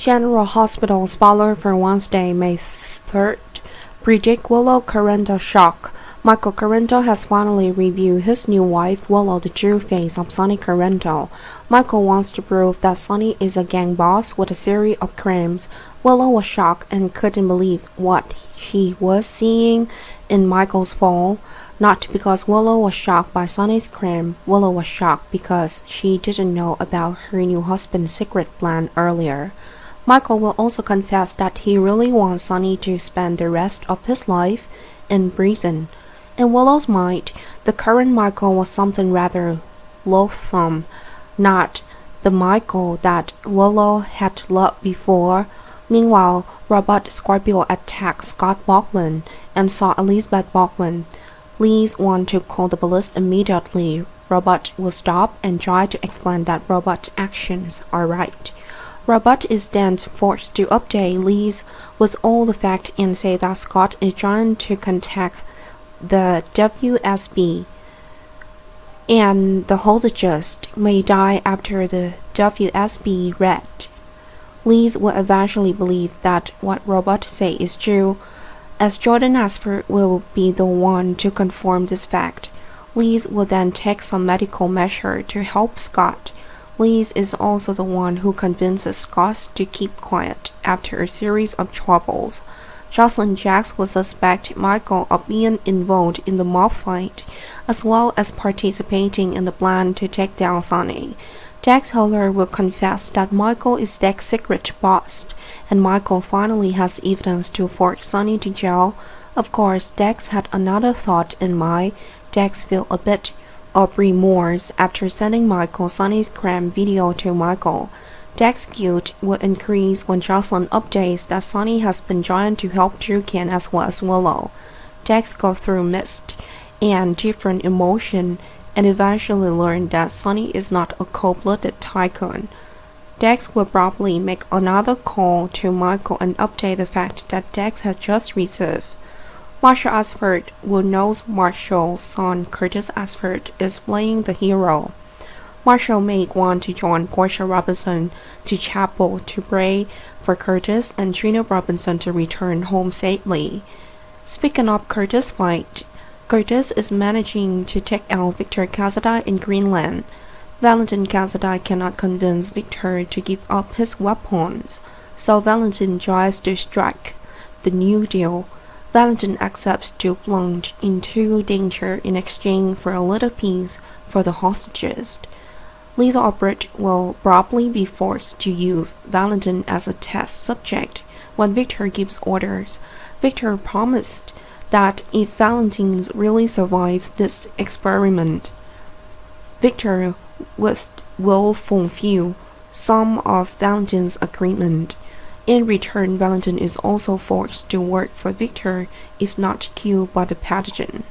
General Hospital spoiler for Wednesday, May 3rd. Predict Willow Carento shock. Michael Carento has finally reviewed his new wife, Willow, the true face of Sonny Carento. Michael wants to prove that Sonny is a gang boss with a series of crimes. Willow was shocked and couldn't believe what she was seeing in Michael's fall. Not because Willow was shocked by Sonny's crime. Willow was shocked because she didn't know about her new husband's secret plan earlier. Michael will also confess that he really wants Sonny to spend the rest of his life in prison. In Willow's mind, the current Michael was something rather loathsome, not the Michael that Willow had loved before. Meanwhile, Robert Scorpio attacked Scott Bachman and saw Elizabeth Bachman. Liz wanted to call the police immediately. Robert will stop and try to explain that Robert's actions are right. Robert is then forced to update Liz with all the facts and say that Scott is trying to contact the WSB and the hostages may die after the WSB raid. Liz will eventually believe that what Robert says is true, as Jordan Ashford will be the one to confirm this fact. Liz will then take some medical measure to help Scott. Liz is also the one who convinces Scott to keep quiet after a series of troubles. Jocelyn Jacks will suspect Michael of being involved in the mob fight, as well as participating in the plan to take down Sonny. Dex Heller will confess that Michael is Dex's secret boss, and Michael finally has evidence to force Sonny to jail. Of course, Dex had another thought in mind. Dex feels a bit of remorse after sending Michael Sonny's crime video to Michael. Dex's guilt will increase when Jocelyn updates that Sonny has been trying to help Druken as well as Willow. Dex goes through mixed and different emotions and eventually learn that Sonny is not a cold-blooded tycoon. Dex will probably make another call to Michael and update the fact that Dex has just received. Marshall Ashford will know Marshall's son Curtis Ashford is playing the hero. Marshall may want to join Portia Robinson to chapel to pray for Curtis and Trina Robinson to return home safely. Speaking of Curtis' fight, Curtis is managing to take out Victor Cassadine in Greenland. Valentin Cassadine cannot convince Victor to give up his weapons, so Valentin tries to strike the New Deal. Valentin accepts to plunge into danger in exchange for a little peace for the hostages. Lisa Albrecht will probably be forced to use Valentin as a test subject when Victor gives orders. Victor promised that if Valentin really survives this experiment, Victor will fulfill some of Valentin's agreement. In return, Valentin is also forced to work for Victor if not killed by the pathogen.